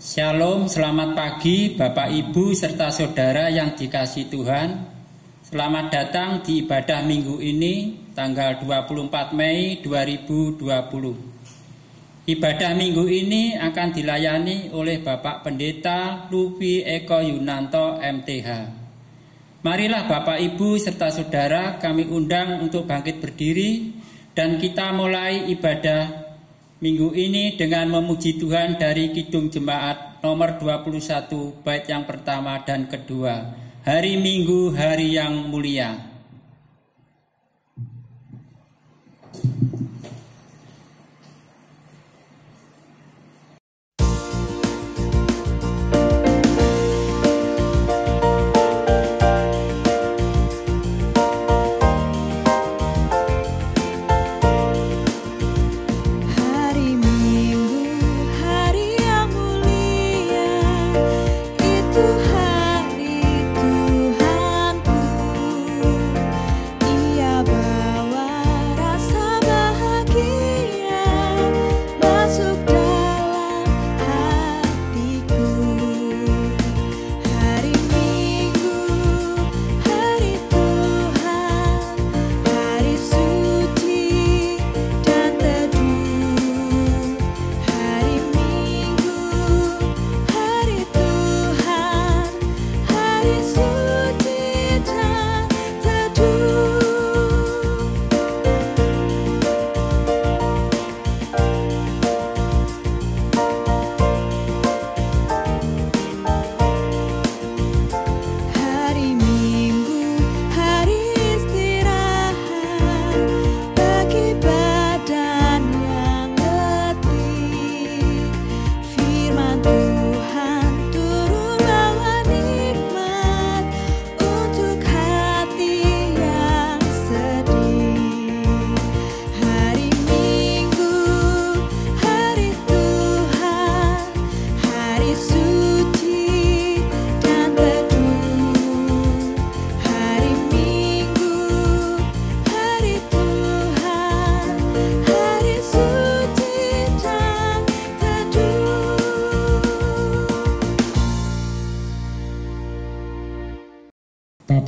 Shalom, selamat pagi Bapak Ibu serta saudara yang dikasihi Tuhan. Selamat datang di ibadah minggu ini tanggal 24 Mei 2020. Ibadah minggu ini akan dilayani oleh Bapak Pendeta Lupi Eko Yunanto MTH. Marilah Bapak Ibu serta saudara kami undang untuk bangkit berdiri dan kita mulai ibadah minggu ini dengan memuji Tuhan dari Kidung Jemaat nomor 21 bait yang pertama dan kedua. Hari Minggu, hari yang mulia.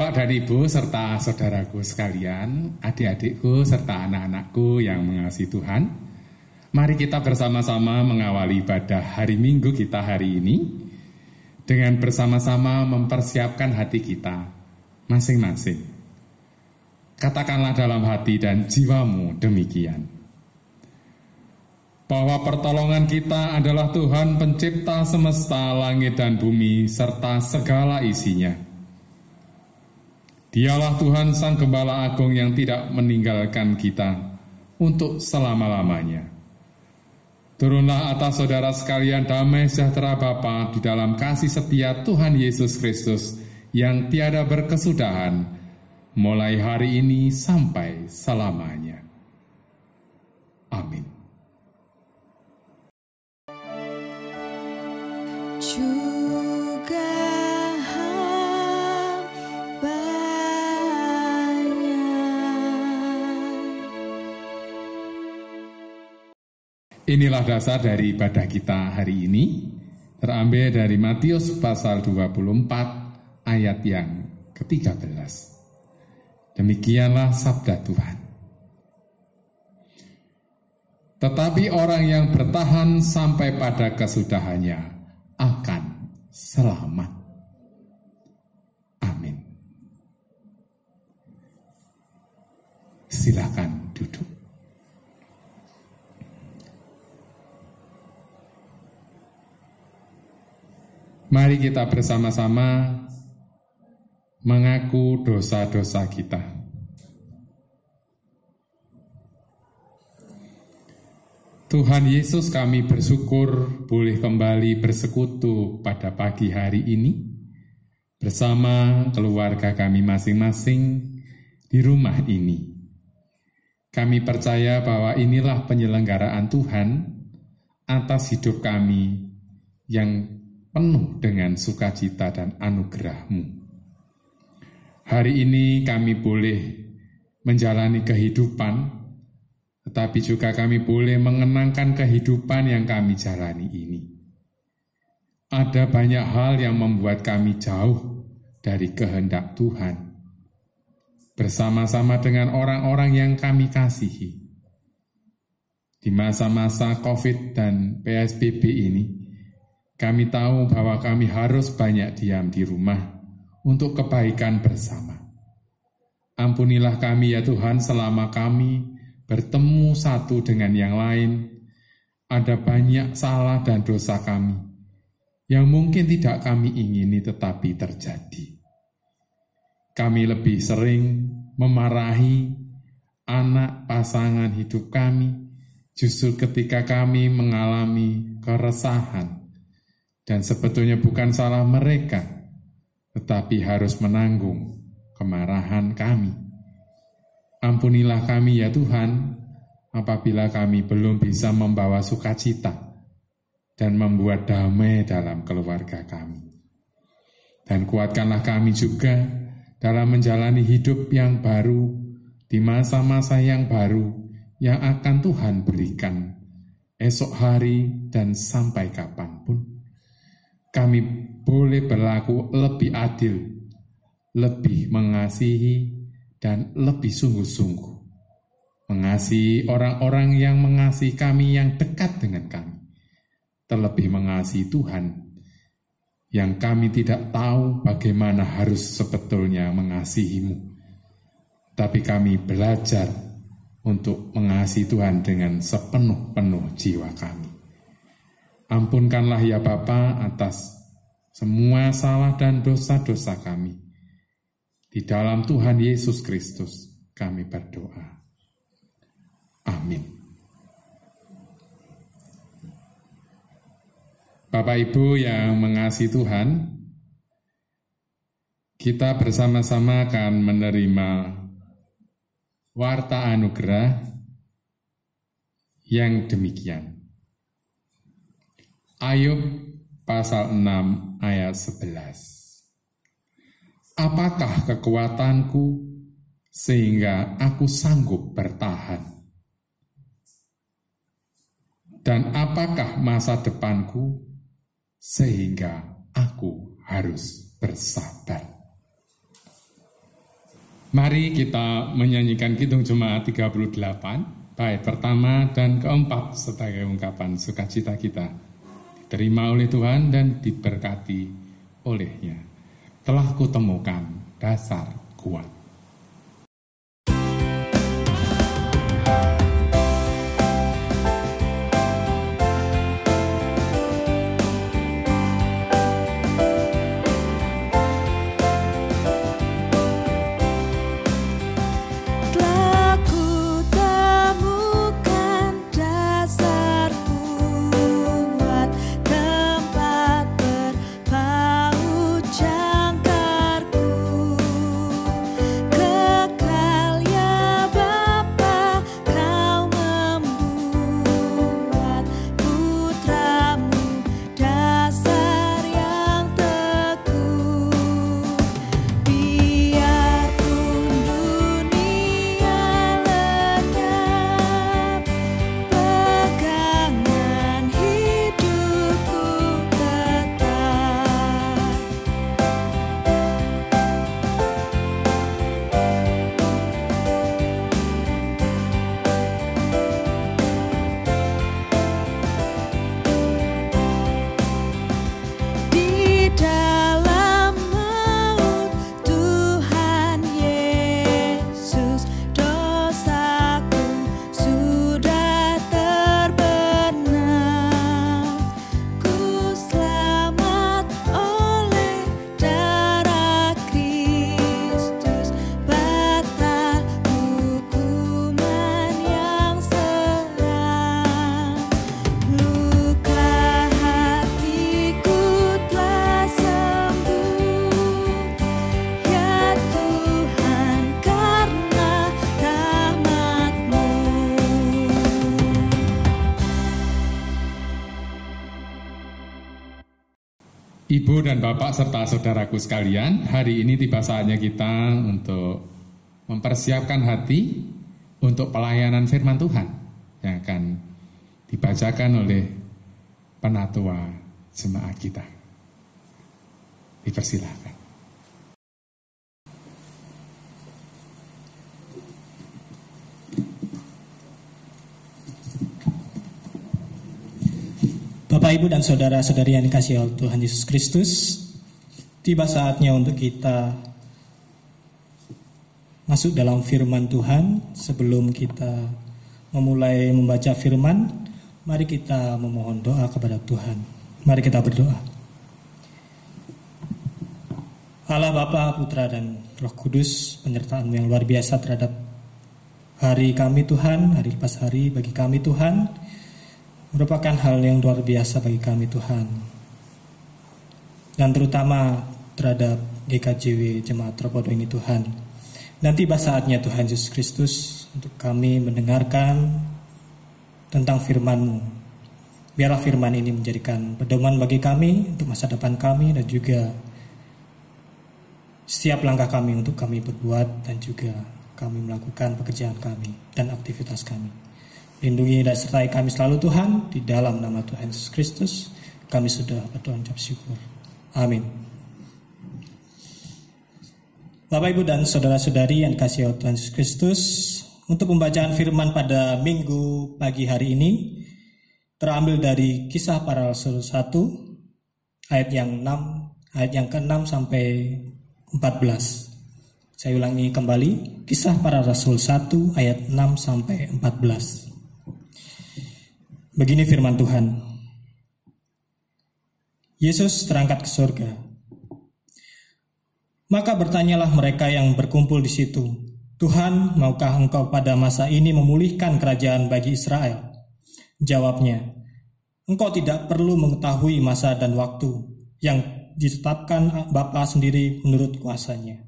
Bapak dan Ibu serta saudaraku sekalian, adik-adikku serta anak-anakku yang mengasihi Tuhan, mari kita bersama-sama mengawali ibadah hari Minggu kita hari ini dengan bersama-sama mempersiapkan hati kita masing-masing. Katakanlah dalam hati dan jiwamu demikian, bahwa pertolongan kita adalah Tuhan pencipta semesta langit dan bumi serta segala isinya. Dialah Tuhan Sang Gembala Agung yang tidak meninggalkan kita untuk selama-lamanya. Turunlah atas saudara sekalian damai sejahtera Bapa di dalam kasih setia Tuhan Yesus Kristus yang tiada berkesudahan, mulai hari ini sampai selamanya. Amin. Inilah dasar dari ibadah kita hari ini, terambil dari Matius pasal 24 ayat yang ke-13. Demikianlah sabda Tuhan. Tetapi orang yang bertahan sampai pada kesudahannya akan selamat. Amin. Silakan duduk. Mari kita bersama-sama mengaku dosa-dosa kita. Tuhan Yesus, kami bersyukur boleh kembali bersekutu pada pagi hari ini bersama keluarga kami masing-masing di rumah ini. Kami percaya bahwa inilah penyelenggaraan Tuhan atas hidup kami yang penuh dengan sukacita dan anugerah-Mu. Hari ini kami boleh menjalani kehidupan, tetapi juga kami boleh mengenangkan kehidupan yang kami jalani ini. Ada banyak hal yang membuat kami jauh dari kehendak Tuhan. Bersama-sama dengan orang-orang yang kami kasihi. Di masa-masa COVID dan PSBB ini, kami tahu bahwa kami harus banyak diam di rumah untuk kebaikan bersama. Ampunilah kami ya Tuhan selama kami bertemu satu dengan yang lain. Ada banyak salah dan dosa kami yang mungkin tidak kami ingini tetapi terjadi. Kami lebih sering memarahi anak pasangan hidup kami justru ketika kami mengalami keresahan. Dan sebetulnya bukan salah mereka, tetapi harus menanggung kemarahan kami. Ampunilah kami ya Tuhan, apabila kami belum bisa membawa sukacita dan membuat damai dalam keluarga kami. Dan kuatkanlah kami juga dalam menjalani hidup yang baru, di masa-masa yang baru yang akan Tuhan berikan esok hari dan sampai kapanpun. Kami boleh berlaku lebih adil, lebih mengasihi, dan lebih sungguh-sungguh. Mengasihi orang-orang yang mengasihi kami yang dekat dengan kami. Terlebih mengasihi Tuhan, yang kami tidak tahu bagaimana harus sebetulnya mengasihimu. Tapi kami belajar untuk mengasihi Tuhan dengan sepenuh-penuh jiwa kami. Ampunkanlah ya Bapa atas semua salah dan dosa-dosa kami. Di dalam Tuhan Yesus Kristus kami berdoa. Amin. Bapak Ibu yang mengasihi Tuhan, kita bersama-sama akan menerima warta anugerah yang demikian. Ayub pasal 6 ayat 11. Apakah kekuatanku sehingga aku sanggup bertahan? Dan apakah masa depanku sehingga aku harus bersabar? Mari kita menyanyikan Kidung Jemaat 38, bait pertama dan keempat sebagai ungkapan sukacita kita. Diterima oleh Tuhan dan diberkati olehnya. Telah kutemukan dasar kuat. Ibu dan Bapak serta saudaraku sekalian, hari ini tiba saatnya kita untuk mempersiapkan hati untuk pelayanan firman Tuhan yang akan dibacakan oleh penatua jemaat kita. Dipersilakan. Bapak, Ibu, dan saudara-saudari yang dikasihi oleh Tuhan Yesus Kristus, tiba saatnya untuk kita masuk dalam firman Tuhan. Sebelum kita memulai membaca firman, mari kita memohon doa kepada Tuhan. Mari kita berdoa. Allah Bapa, Putra, dan Roh Kudus, penyertaan-Mu yang luar biasa terhadap hari kami Tuhan, hari lepas hari bagi kami Tuhan, merupakan hal yang luar biasa bagi kami Tuhan, dan terutama terhadap GKJW Jemaat Tropodo ini Tuhan. Dan tiba saatnya Tuhan Yesus Kristus untuk kami mendengarkan tentang firman-Mu. Biarlah firman ini menjadikan pedoman bagi kami untuk masa depan kami, dan juga setiap langkah kami untuk kami berbuat, dan juga kami melakukan pekerjaan kami dan aktivitas kami. Lindungi dan sertai kami selalu Tuhan, di dalam nama Tuhan Yesus Kristus kami sudah berdoa dan ucap syukur. Amin. Bapak, Ibu, dan saudara-saudari yang dikasihi oleh Tuhan Yesus Kristus, untuk pembacaan firman pada minggu pagi hari ini terambil dari Kisah Para Rasul 1 ayat yang ke-6 sampai 14. Saya ulangi kembali, Kisah Para Rasul 1 ayat 6 sampai 14. Begini firman Tuhan. Yesus terangkat ke surga. Maka bertanyalah mereka yang berkumpul di situ, Tuhan, maukah Engkau pada masa ini memulihkan kerajaan bagi Israel? Jawabnya, Engkau tidak perlu mengetahui masa dan waktu yang ditetapkan Bapa sendiri menurut kuasanya.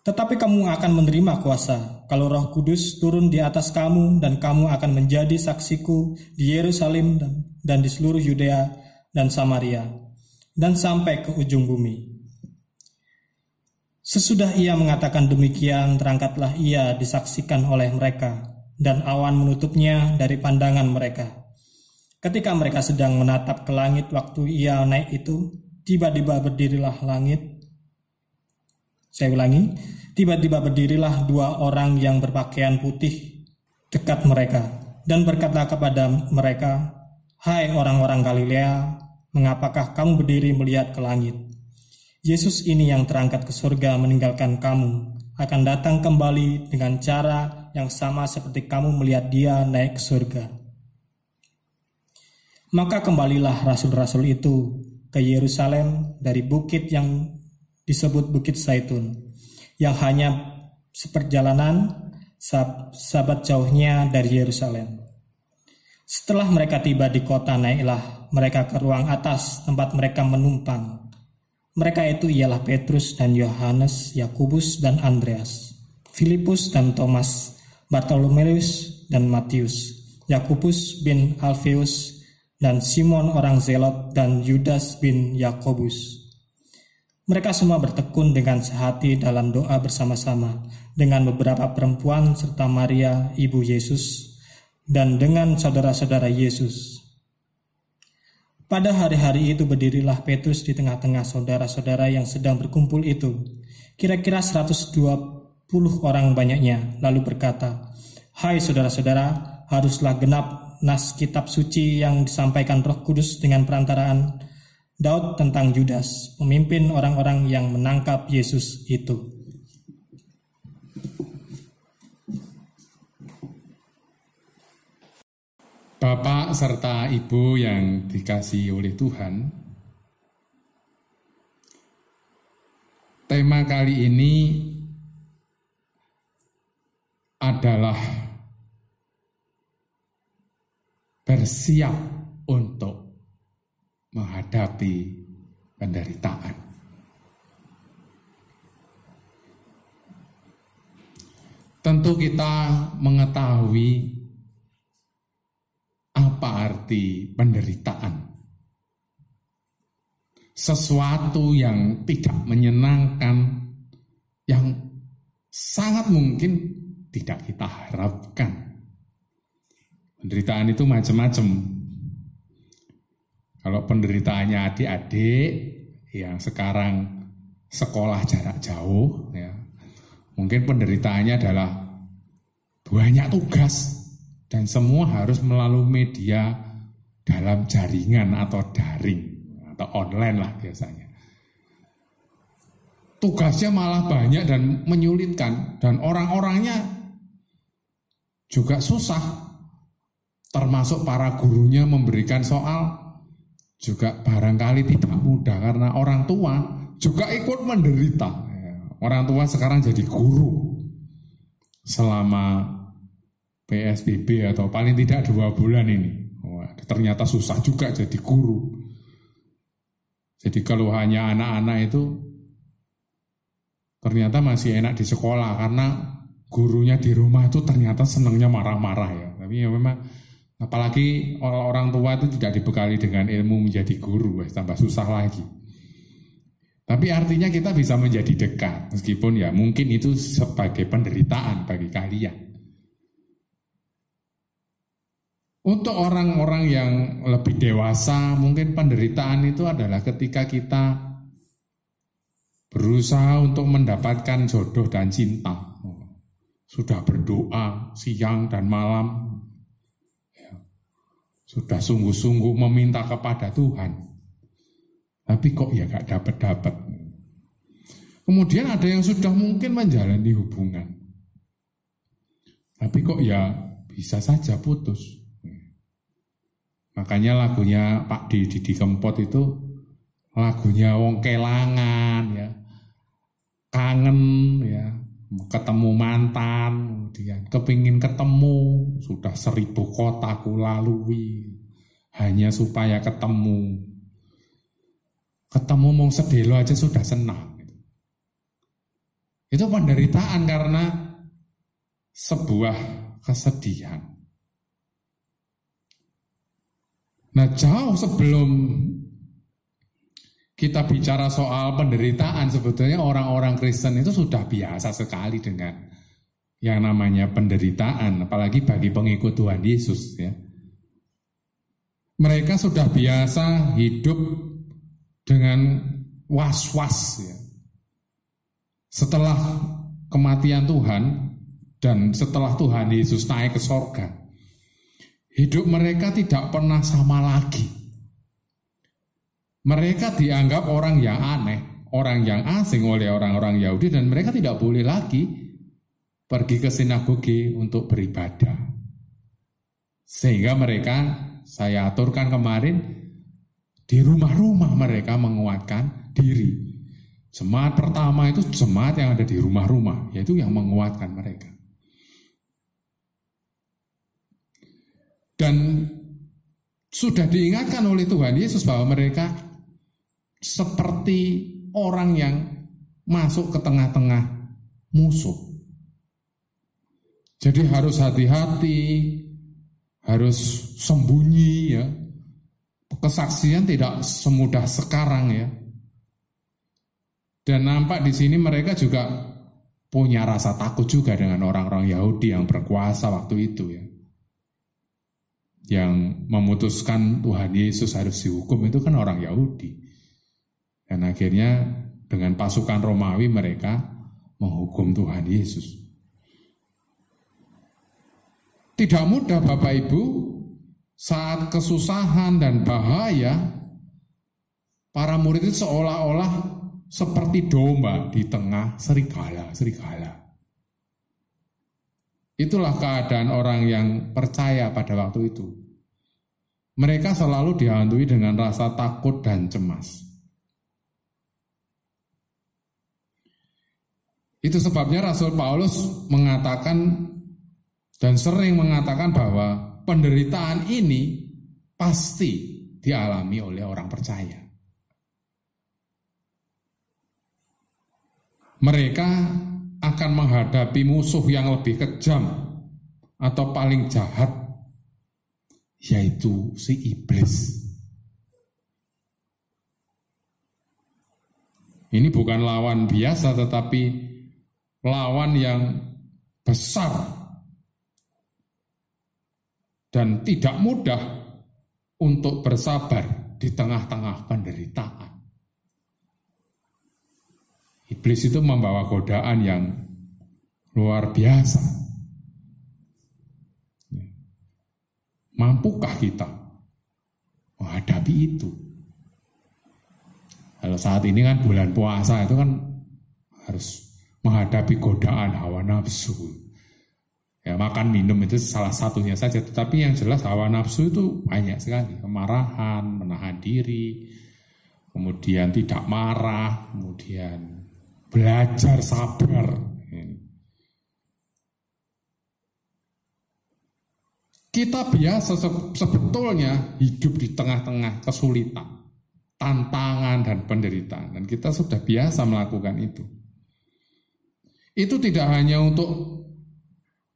Tetapi kamu akan menerima kuasa kalau Roh Kudus turun di atas kamu, dan kamu akan menjadi saksiku di Yerusalem dan di seluruh Yudea dan Samaria, dan sampai ke ujung bumi. Sesudah ia mengatakan demikian, terangkatlah ia disaksikan oleh mereka, dan awan menutupnya dari pandangan mereka. Ketika mereka sedang menatap ke langit waktu ia naik itu, tiba-tiba berdirilah langit. Saya ulangi, tiba-tiba berdirilah dua orang yang berpakaian putih dekat mereka, dan berkata kepada mereka, Hai orang-orang Galilea, mengapakah kamu berdiri melihat ke langit? Yesus ini yang terangkat ke surga meninggalkan kamu, akan datang kembali dengan cara yang sama seperti kamu melihat dia naik ke surga. Maka kembalilah rasul-rasul itu ke Yerusalem dari bukit yang disebut Bukit Zaitun, yang hanya seperjalanan sabat jauhnya dari Yerusalem. Setelah mereka tiba di kota, naiklah mereka ke ruang atas tempat mereka menumpang. Mereka itu ialah Petrus dan Yohanes, Yakobus dan Andreas, Filipus dan Thomas, Bartolomeus dan Matius, Yakobus bin Alfeus dan Simon orang Zelot, dan Yudas bin Yakobus. Mereka semua bertekun dengan sehati dalam doa bersama-sama dengan beberapa perempuan serta Maria, ibu Yesus, dan dengan saudara-saudara Yesus. Pada hari-hari itu berdirilah Petrus di tengah-tengah saudara-saudara yang sedang berkumpul itu, kira-kira 120 orang banyaknya, lalu berkata, Hai saudara-saudara, haruslah genap nas kitab suci yang disampaikan Roh Kudus dengan perantaraan Daud tentang Yudas, pemimpin orang-orang yang menangkap Yesus itu. Bapak serta Ibu yang dikasihi oleh Tuhan, tema kali ini adalah bersiap untuk menghadapi penderitaan. Tentu kita mengetahui apa arti penderitaan. Sesuatu yang tidak menyenangkan, yang sangat mungkin tidak kita harapkan. Penderitaan itu macam-macam. Kalau penderitaannya adik-adik, yang sekarang sekolah jarak jauh, ya, mungkin penderitaannya adalah banyak tugas dan semua harus melalui media dalam jaringan atau daring atau online lah biasanya. Tugasnya malah banyak dan menyulitkan dan orang-orangnya juga susah, termasuk para gurunya memberikan soal juga barangkali tidak mudah karena orang tua juga ikut menderita. Orang tua sekarang jadi guru selama PSBB atau paling tidak 2 bulan ini. Wah, ternyata susah juga jadi guru. Jadi keluhannya anak-anak itu ternyata masih enak di sekolah karena gurunya di rumah itu ternyata senangnya marah-marah ya. Tapi ya memang apalagi orang tua itu tidak dibekali dengan ilmu menjadi guru, tambah susah lagi. Tapi artinya kita bisa menjadi dekat, meskipun ya mungkin itu sebagai penderitaan bagi kalian. Untuk orang-orang yang lebih dewasa, mungkin penderitaan itu adalah ketika kita berusaha untuk mendapatkan jodoh dan cinta. Sudah berdoa siang dan malam, sudah sungguh-sungguh meminta kepada Tuhan. Tapi kok ya gak dapat-dapat. Kemudian ada yang sudah mungkin menjalani hubungan. Tapi kok ya bisa saja putus. Makanya lagunya Pak Didi Kempot itu lagunya wong kelangan ya. Kangen ya, ketemu mantan, kemudian kepingin ketemu, sudah 1000 kota ku lalui hanya supaya ketemu. Ketemu mong sedelo aja sudah senang. Itu penderitaan karena sebuah kesedihan. Nah, jauh sebelum kita bicara soal penderitaan, sebetulnya orang-orang Kristen itu sudah biasa sekali dengan yang namanya penderitaan, apalagi bagi pengikut Tuhan Yesus ya. Mereka sudah biasa hidup dengan was-was ya. Setelah kematian Tuhan dan setelah Tuhan Yesus naik ke sorga, hidup mereka tidak pernah sama lagi. Mereka dianggap orang yang aneh, orang yang asing oleh orang-orang Yahudi, dan mereka tidak boleh lagi pergi ke sinagoge untuk beribadah. Sehingga mereka, saya aturkan kemarin, di rumah-rumah mereka menguatkan diri. Jemaat pertama itu jemaat yang ada di rumah-rumah, yaitu yang menguatkan mereka. Dan sudah diingatkan oleh Tuhan Yesus bahwa mereka seperti orang yang masuk ke tengah-tengah musuh. Jadi harus hati-hati, harus sembunyi ya. Kesaksian tidak semudah sekarang ya. Dan nampak di sini mereka juga punya rasa takut juga dengan orang-orang Yahudi yang berkuasa waktu itu ya. Yang memutuskan Tuhan Yesus harus dihukum itu kan orang Yahudi. Dan akhirnya dengan pasukan Romawi mereka menghukum Tuhan Yesus. Tidak mudah Bapak Ibu, saat kesusahan dan bahaya, para murid itu seolah-olah seperti domba di tengah serigala. Itulah keadaan orang yang percaya pada waktu itu. Mereka selalu dihantui dengan rasa takut dan cemas. Itu sebabnya Rasul Paulus mengatakan dan sering mengatakan bahwa penderitaan ini pasti dialami oleh orang percaya. Mereka akan menghadapi musuh yang lebih kejam atau paling jahat, yaitu si iblis. Ini bukan lawan biasa, tetapi lawan yang besar dan tidak mudah untuk bersabar di tengah-tengah penderitaan. Iblis itu membawa godaan yang luar biasa. Mampukah kita menghadapi itu? Kalau saat ini kan bulan puasa itu kan harus menghadapi godaan hawa nafsu. Ya, makan minum itu salah satunya saja, tetapi yang jelas hawa nafsu itu banyak sekali. Kemarahan, menahan diri, kemudian tidak marah, kemudian belajar sabar. Kita biasa sebetulnya hidup di tengah-tengah kesulitan, tantangan dan penderitaan, dan kita sudah biasa melakukan itu. Itu tidak hanya untuk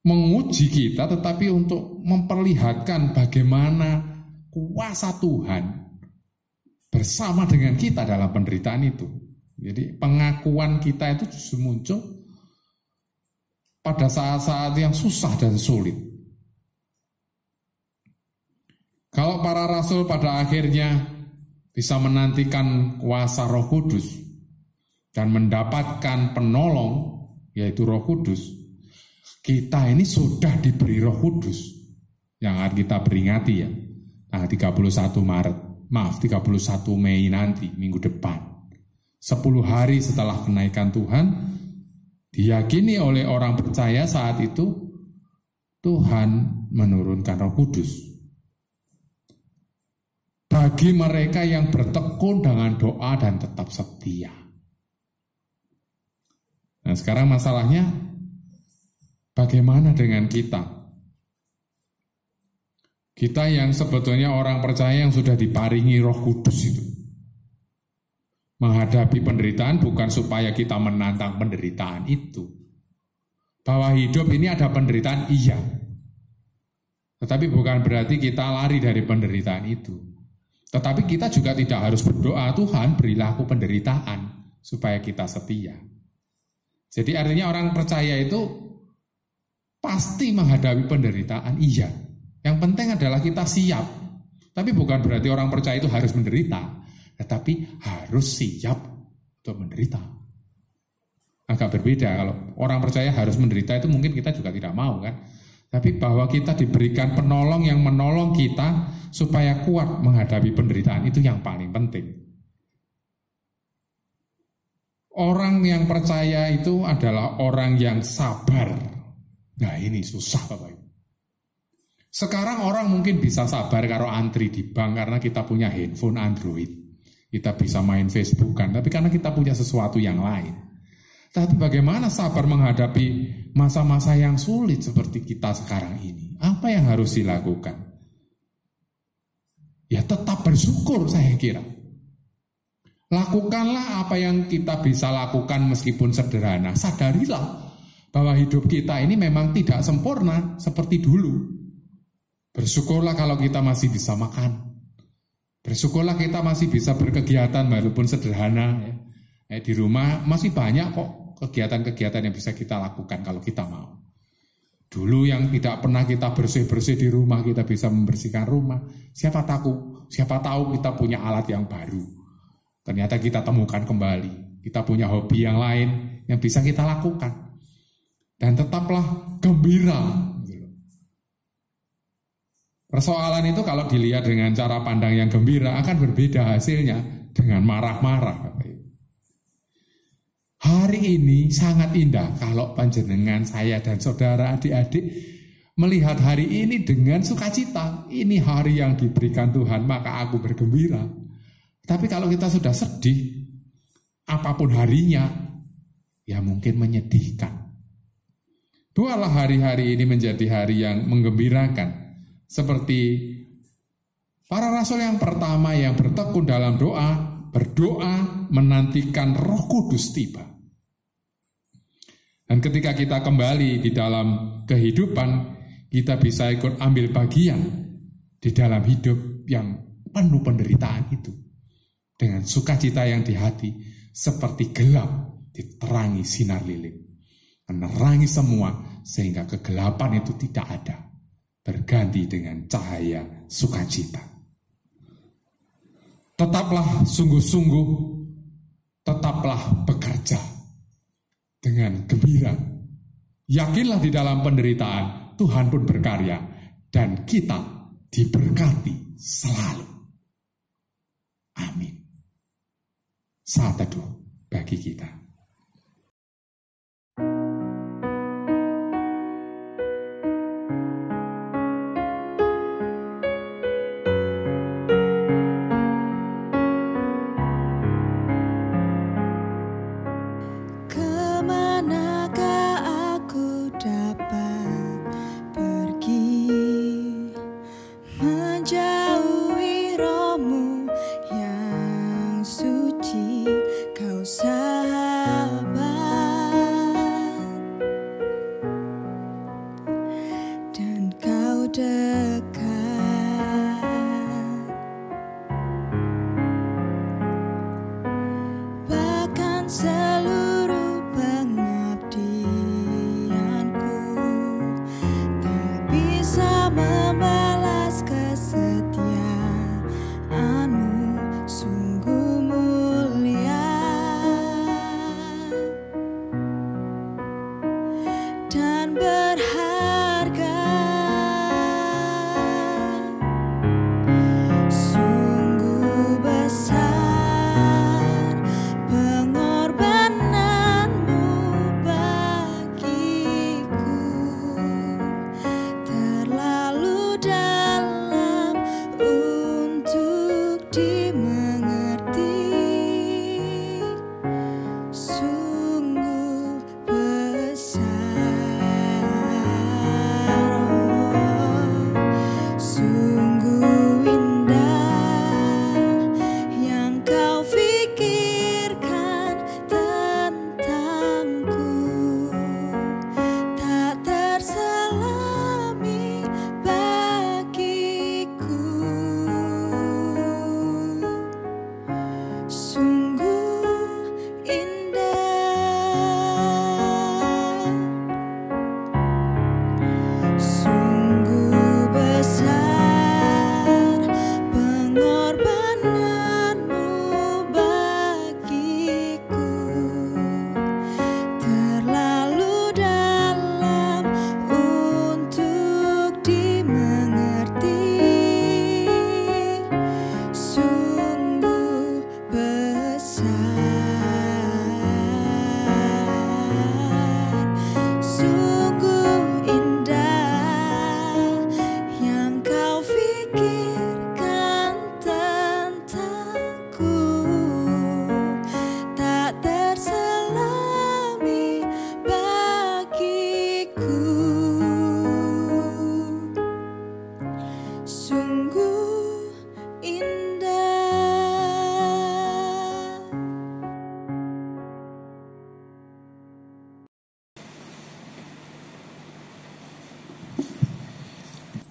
menguji kita, tetapi untuk memperlihatkan bagaimana kuasa Tuhan bersama dengan kita dalam penderitaan itu. Jadi pengakuan kita itu justru muncul pada saat-saat yang susah dan sulit. Kalau para rasul pada akhirnya bisa menantikan kuasa Roh Kudus dan mendapatkan penolong, yaitu Roh Kudus, kita ini sudah diberi Roh Kudus yang akan kita peringati ya, tanggal 31 Mei nanti, minggu depan. 10 hari setelah kenaikan Tuhan, diyakini oleh orang percaya saat itu, Tuhan menurunkan Roh Kudus bagi mereka yang bertekun dengan doa dan tetap setia. Nah, sekarang masalahnya bagaimana dengan kita? Kita yang sebetulnya orang percaya yang sudah diparingi Roh Kudus itu. Menghadapi penderitaan bukan supaya kita menantang penderitaan itu. Bahwa hidup ini ada penderitaan, iya. Tetapi bukan berarti kita lari dari penderitaan itu. Tetapi kita juga tidak harus berdoa, Tuhan berilah aku penderitaan supaya kita setia. Jadi artinya orang percaya itu pasti menghadapi penderitaan, iya. Yang penting adalah kita siap. Tapi bukan berarti orang percaya itu harus menderita, tetapi harus siap untuk menderita. Agak berbeda, kalau orang percaya harus menderita itu mungkin kita juga tidak mau kan. Tapi bahwa kita diberikan penolong yang menolong kita supaya kuat menghadapi penderitaan itu yang paling penting. Orang yang percaya itu adalah orang yang sabar. Nah ini susah Bapak Ibu. Sekarang orang mungkin bisa sabar kalau antri di bank karena kita punya handphone Android. Kita bisa main Facebook kan, tapi karena kita punya sesuatu yang lain. Tapi bagaimana sabar menghadapi masa-masa yang sulit seperti kita sekarang ini? Apa yang harus dilakukan? Ya tetap bersyukur saya kira. Lakukanlah apa yang kita bisa lakukan meskipun sederhana. Sadarilah bahwa hidup kita ini memang tidak sempurna seperti dulu. Bersyukurlah kalau kita masih bisa makan. Bersyukurlah kita masih bisa berkegiatan walaupun sederhana. Di rumah masih banyak kok kegiatan-kegiatan yang bisa kita lakukan kalau kita mau. Dulu yang tidak pernah kita bersih-bersih di rumah, kita bisa membersihkan rumah. Siapa tahu kita punya alat yang baru. Ternyata kita temukan kembali. Kita punya hobi yang lain yang bisa kita lakukan. Dan tetaplah gembira. Persoalan itu kalau dilihat dengan cara pandang yang gembira akan berbeda hasilnya dengan marah-marah. Hari ini sangat indah kalau panjenengan, saya dan saudara adik-adik melihat hari ini dengan sukacita. Ini hari yang diberikan Tuhan, maka aku bergembira. Tapi kalau kita sudah sedih, apapun harinya, ya mungkin menyedihkan. Buatlah hari-hari ini menjadi hari yang menggembirakan. Seperti para rasul yang pertama yang bertekun dalam doa, berdoa menantikan Roh Kudus tiba. Dan ketika kita kembali di dalam kehidupan, kita bisa ikut ambil bagian di dalam hidup yang penuh penderitaan itu. Dengan sukacita yang di hati, seperti gelap diterangi sinar lilin. Menerangi semua sehingga kegelapan itu tidak ada. Berganti dengan cahaya sukacita. Tetaplah sungguh-sungguh, tetaplah bekerja. dengan gembira. Yakinlah di dalam penderitaan, Tuhan pun berkarya, dan kita diberkati selalu. Amin. Saat teduh bagi kita.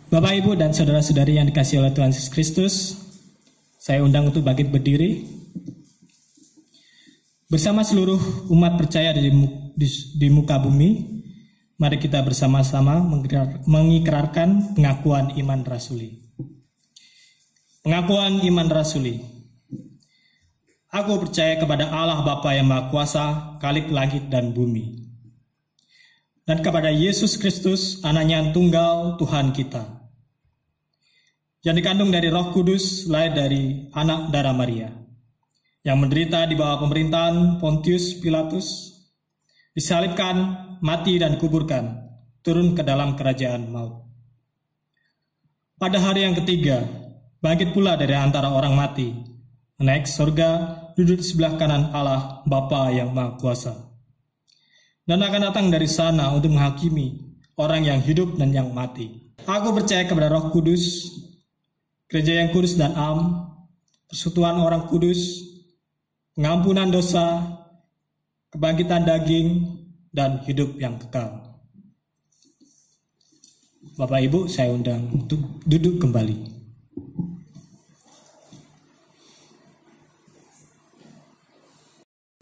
Bapak, Ibu, dan saudara-saudari yang dikasihi oleh Tuhan Yesus Kristus, saya undang untuk bangkit berdiri. Bersama seluruh umat percaya di muka bumi, mari kita bersama-sama mengikrarkan pengakuan iman rasuli. Pengakuan iman rasuli. Aku percaya kepada Allah Bapa yang Maha Kuasa, Khalik langit dan bumi, dan kepada Yesus Kristus, Anaknya yang tunggal, Tuhan kita, yang dikandung dari Roh Kudus, lahir dari anak darah Maria, yang menderita di bawah pemerintahan Pontius Pilatus, disalibkan, mati dan dikuburkan, turun ke dalam kerajaan maut. Pada hari yang ketiga, bangkit pula dari antara orang mati, naik surga, duduk di sebelah kanan Allah Bapa yang Maha Kuasa, dan akan datang dari sana untuk menghakimi orang yang hidup dan yang mati. Aku percaya kepada Roh Kudus, gereja yang kudus dan am, persekutuan orang kudus, pengampunan dosa, kebangkitan daging, dan hidup yang kekal. Bapak Ibu, saya undang untuk duduk kembali.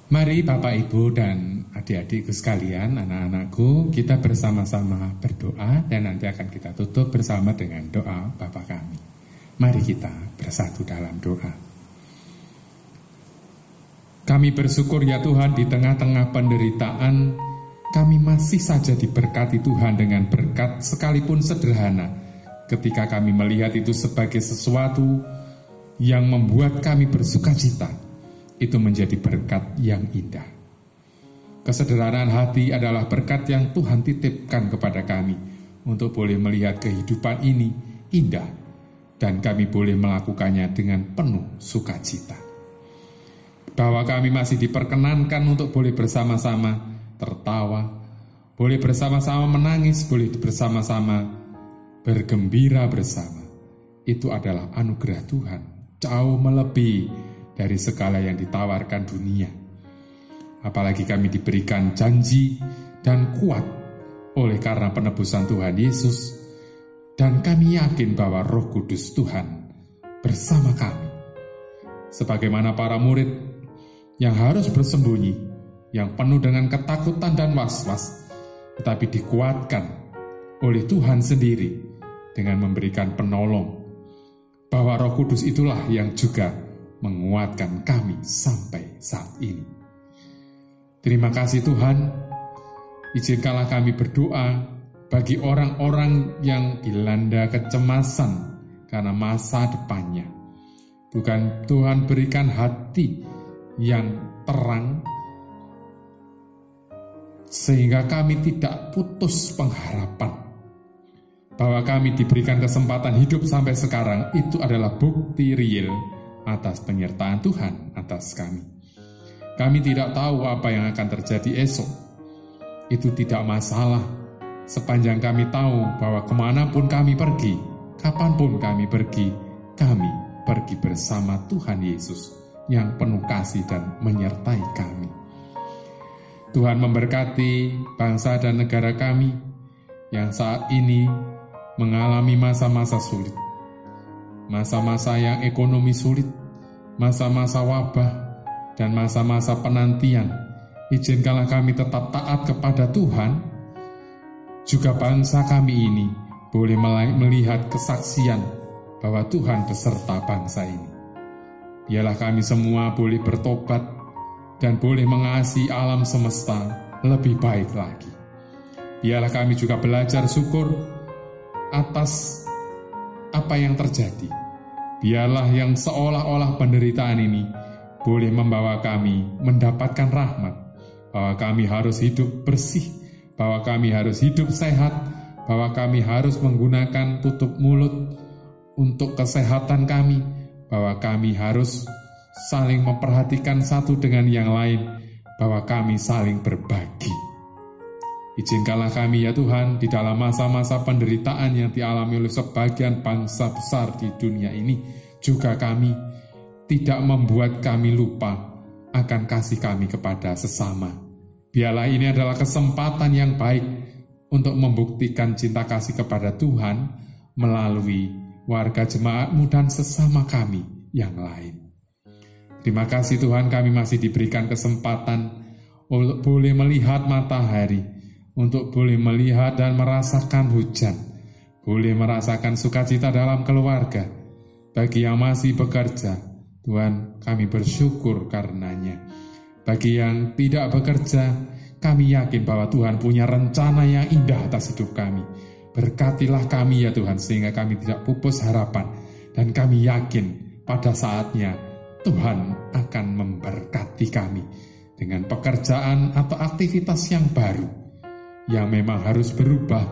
Mari Bapak Ibu dan adik-adikku sekalian, anak-anakku, kita bersama-sama berdoa dan nanti akan kita tutup bersama dengan doa Bapa kami. Mari kita bersatu dalam doa. Kami bersyukur ya Tuhan, di tengah-tengah penderitaan kami masih saja diberkati Tuhan dengan berkat sekalipun sederhana, ketika kami melihat itu sebagai sesuatu yang membuat kami bersukacita, itu menjadi berkat yang indah. Kesederhanaan hati adalah berkat yang Tuhan titipkan kepada kami untuk boleh melihat kehidupan ini indah, dan kami boleh melakukannya dengan penuh sukacita. Bahwa kami masih diperkenankan untuk boleh bersama-sama tertawa, boleh bersama-sama menangis, boleh bersama-sama bergembira bersama. Itu adalah anugerah Tuhan, jauh melebihi dari segala yang ditawarkan dunia. Apalagi kami diberikan janji dan kuat oleh karena penebusan Tuhan Yesus, dan kami yakin bahwa Roh Kudus Tuhan bersama kami. Sebagaimana para murid yang harus bersembunyi, yang penuh dengan ketakutan dan was-was, tetapi dikuatkan oleh Tuhan sendiri dengan memberikan penolong, bahwa Roh Kudus itulah yang juga menguatkan kami sampai saat ini. Terima kasih Tuhan, izinkanlah kami berdoa bagi orang-orang yang dilanda kecemasan karena masa depannya. Tuhan berikan hati yang terang, sehingga kami tidak putus pengharapan bahwa kami diberikan kesempatan hidup sampai sekarang. Itu adalah bukti real atas penyertaan Tuhan atas kami. Kami tidak tahu apa yang akan terjadi esok. Itu tidak masalah, sepanjang kami tahu bahwa kemanapun kami pergi, kapanpun kami pergi bersama Tuhan Yesus yang penuh kasih dan menyertai kami. Tuhan memberkati bangsa dan negara kami yang saat ini mengalami masa-masa sulit, masa-masa yang ekonomi sulit, masa-masa wabah, dan masa-masa penantian. Izinkanlah kami tetap taat kepada Tuhan. Juga bangsa kami ini boleh melihat kesaksian bahwa Tuhan beserta bangsa ini. Biarlah kami semua boleh bertobat dan boleh mengasihi alam semesta lebih baik lagi. Biarlah kami juga belajar syukur atas apa yang terjadi. Biarlah yang seolah-olah penderitaan ini boleh membawa kami mendapatkan rahmat, bahwa kami harus hidup bersih, bahwa kami harus hidup sehat, bahwa kami harus menggunakan tutup mulut untuk kesehatan kami, bahwa kami harus saling memperhatikan satu dengan yang lain, bahwa kami saling berbagi. Izinkanlah kami ya Tuhan, di dalam masa-masa penderitaan yang dialami oleh sebagian bangsa besar di dunia ini, juga kami tidak membuat kami lupa akan kasih kami kepada sesama. Biarlah ini adalah kesempatan yang baik untuk membuktikan cinta kasih kepada Tuhan melalui warga jemaat-Mu dan sesama kami yang lain. Terima kasih Tuhan, kami masih diberikan kesempatan untuk boleh melihat matahari, untuk boleh melihat dan merasakan hujan, boleh merasakan sukacita dalam keluarga. Bagi yang masih bekerja, Tuhan, kami bersyukur karenanya. Bagi yang tidak bekerja, kami yakin bahwa Tuhan punya rencana yang indah atas hidup kami. Berkatilah kami ya Tuhan, sehingga kami tidak pupus harapan, dan kami yakin pada saatnya Tuhan akan memberkati kami dengan pekerjaan atau aktivitas yang baru, yang memang harus berubah,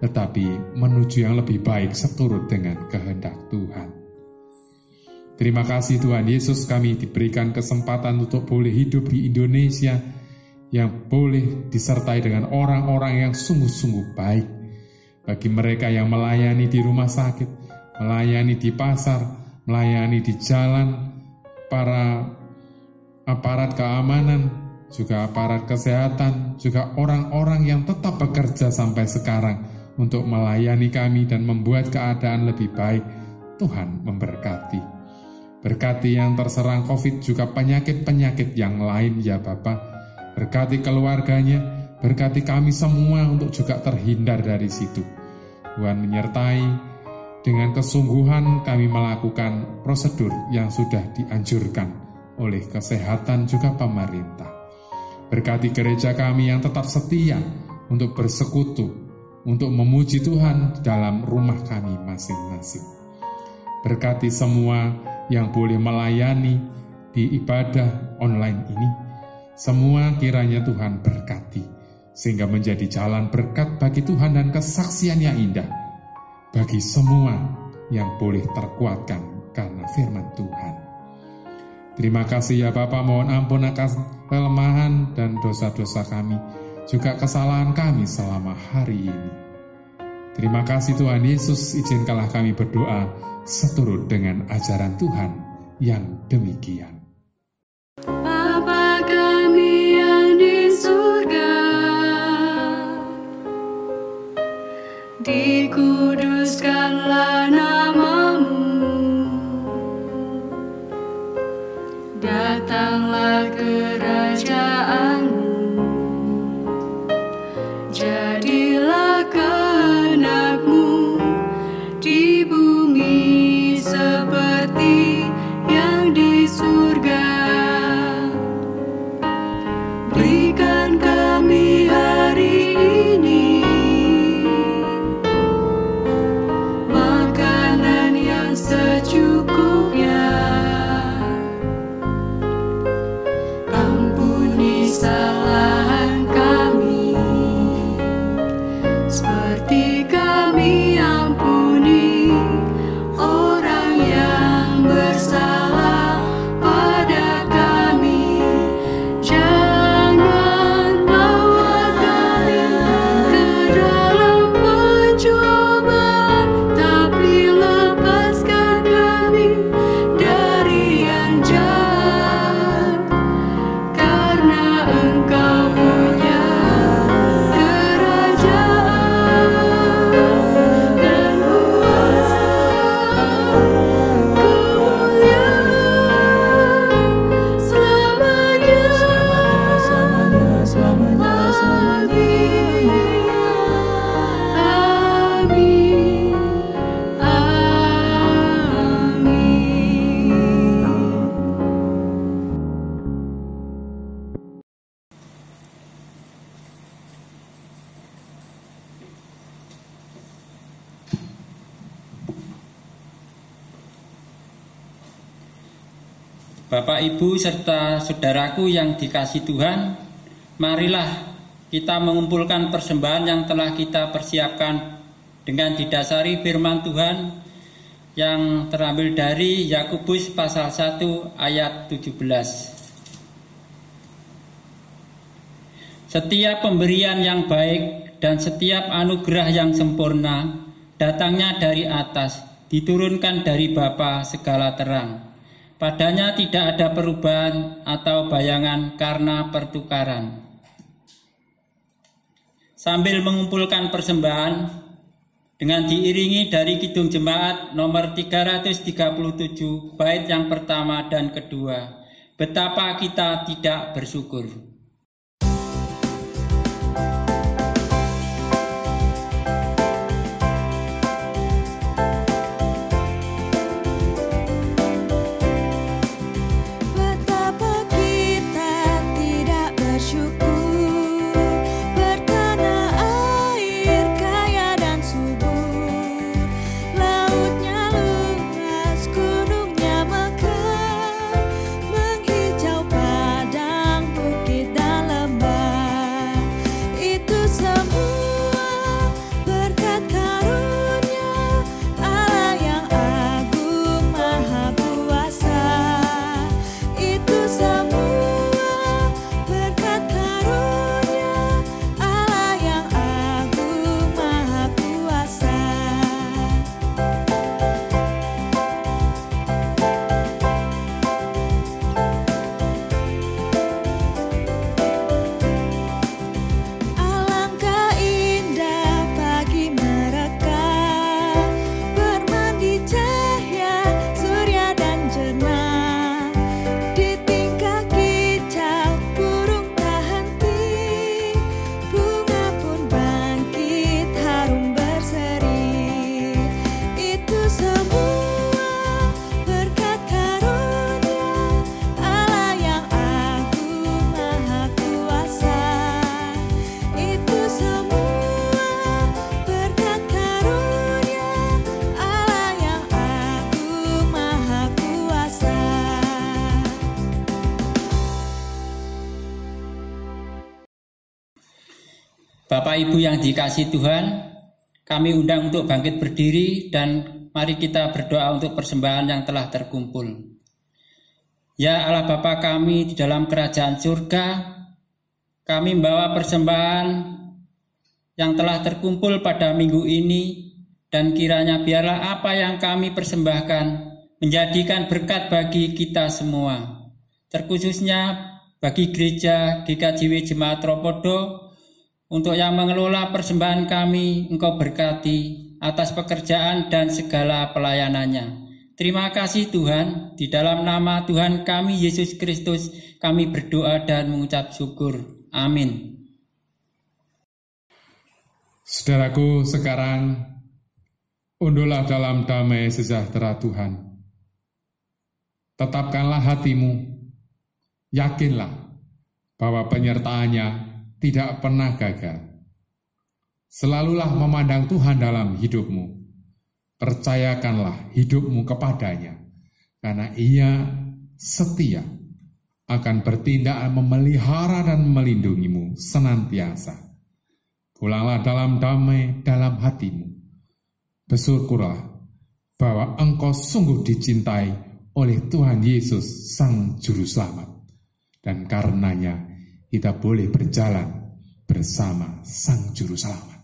tetapi menuju yang lebih baik seturut dengan kehendak Tuhan. Terima kasih Tuhan Yesus, kami diberikan kesempatan untuk boleh hidup di Indonesia yang boleh disertai dengan orang-orang yang sungguh-sungguh baik. Bagi mereka yang melayani di rumah sakit, melayani di pasar, melayani di jalan, para aparat keamanan, juga aparat kesehatan, juga orang-orang yang tetap bekerja sampai sekarang untuk melayani kami dan membuat keadaan lebih baik. Tuhan memberkati. Berkati yang terserang COVID, juga penyakit-penyakit yang lain ya Bapa. Berkati keluarganya, berkati kami semua untuk juga terhindar dari situ. Tuhan menyertai. Dengan kesungguhan kami melakukan prosedur yang sudah dianjurkan oleh kesehatan juga pemerintah. Berkati gereja kami yang tetap setia untuk bersekutu, untuk memuji Tuhan dalam rumah kami masing-masing. Berkati semua yang boleh melayani di ibadah online ini. Semua kiranya Tuhan berkati, sehingga menjadi jalan berkat bagi Tuhan dan kesaksian yang indah bagi semua yang boleh terkuatkan karena firman Tuhan. Terima kasih ya Bapa, mohon ampun akan kelemahan dan dosa-dosa kami, juga kesalahan kami selama hari ini. Terima kasih Tuhan Yesus, izinkanlah kami berdoa seturut dengan ajaran Tuhan yang demikian. Bapa kami yang di surga, dikuduskanlah nama-Mu, datanglah kerajaan-Mu, jadilah kehendak-Mu di bumi seperti yang di surga. Berikan kami hari ini makanan yang secukupnya. Ampuni kesalahan kami, seperti kami ampuni orang yang bersalah pada kami. Jangan bawa kami ke dalam pencobaan, tapi lepaskan kami dari yang jahat. Karena Engkau punya kerajaan dan kuasa, kemuliaan selamanya. Amin. Bapak, Ibu, serta saudaraku yang dikasihi Tuhan, marilah kita mengumpulkan persembahan yang telah kita persiapkan dengan didasari firman Tuhan yang terambil dari Yakobus pasal 1 ayat 17. Setiap pemberian yang baik dan setiap anugerah yang sempurna datangnya dari atas, diturunkan dari Bapa segala terang. Padanya tidak ada perubahan atau bayangan karena pertukaran. Sambil mengumpulkan persembahan dengan diiringi dari Kidung Jemaat nomor 337 bait yang pertama dan kedua, betapa kita tidak bersyukur. Menghijau padang bukit Bapak Ibu yang dikasihi Tuhan, kami undang untuk bangkit berdiri dan mari kita berdoa untuk persembahan yang telah terkumpul. Ya Allah Bapa kami di dalam kerajaan surga, kami membawa persembahan yang telah terkumpul pada minggu ini, dan kiranya biarlah apa yang kami persembahkan menjadikan berkat bagi kita semua, terkhususnya bagi gereja GKJW Jemaat Tropodo. Untuk yang mengelola persembahan kami, Engkau berkati atas pekerjaan dan segala pelayanannya. Terima kasih Tuhan, di dalam nama Tuhan kami Yesus Kristus kami berdoa dan mengucap syukur. Amin. Saudaraku, sekarang unduhlah dalam damai sejahtera Tuhan. Tetapkanlah hatimu, yakinlah bahwa penyertaannya tidak pernah gagal. Selalulah memandang Tuhan dalam hidupmu. Percayakanlah hidupmu kepadanya, karena Ia setia akan bertindak memelihara dan melindungimu senantiasa. Pulanglah dalam damai dalam hatimu. Bersyukurlah bahwa engkau sungguh dicintai oleh Tuhan Yesus Sang Juru Selamat, dan karenanya kita boleh berjalan bersama Sang Juru Selamat.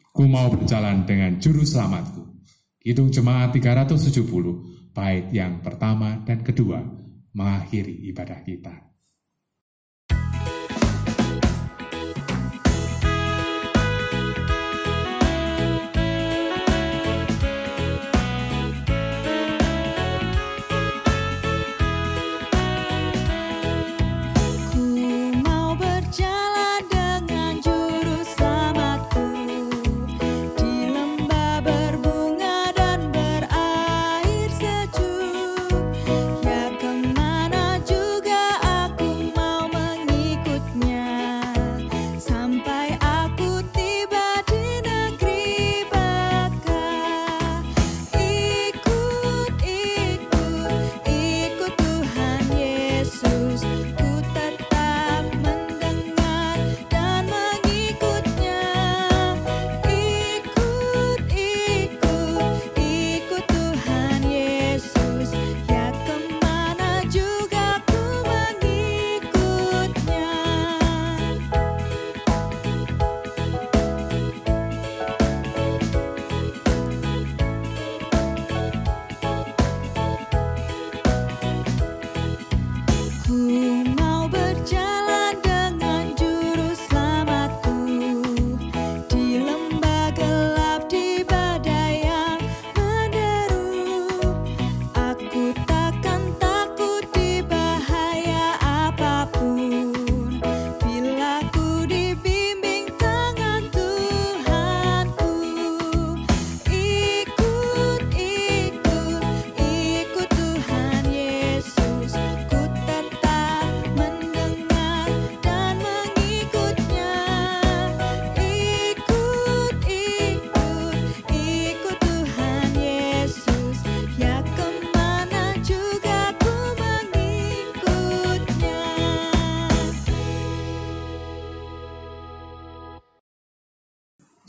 Ku mau berjalan dengan Juru Selamatku. Kidung Jemaat 370, bait yang pertama dan kedua, mengakhiri ibadah kita.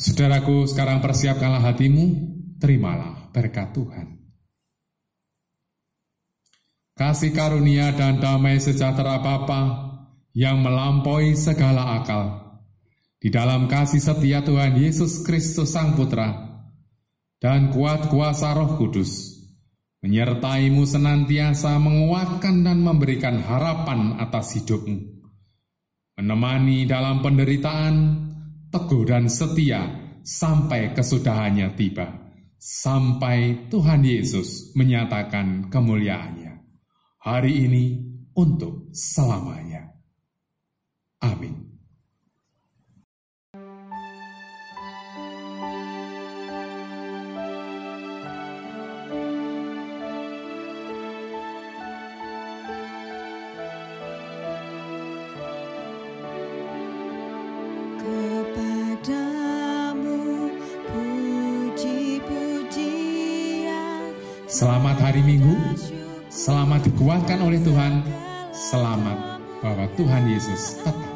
Saudaraku, sekarang persiapkanlah hatimu, terimalah berkat Tuhan. Kasih karunia dan damai sejahtera Bapa yang melampaui segala akal, di dalam kasih setia Tuhan Yesus Kristus Sang Putra, dan kuat kuasa Roh Kudus, menyertaimu senantiasa menguatkan dan memberikan harapan atas hidupmu, menemani dalam penderitaan, teguh dan setia sampai kesudahannya tiba, sampai Tuhan Yesus menyatakan kemuliaannya, hari ini untuk selamanya. Amin. Selamat hari Minggu, selamat dikuatkan oleh Tuhan, selamat bahwa Tuhan Yesus tetap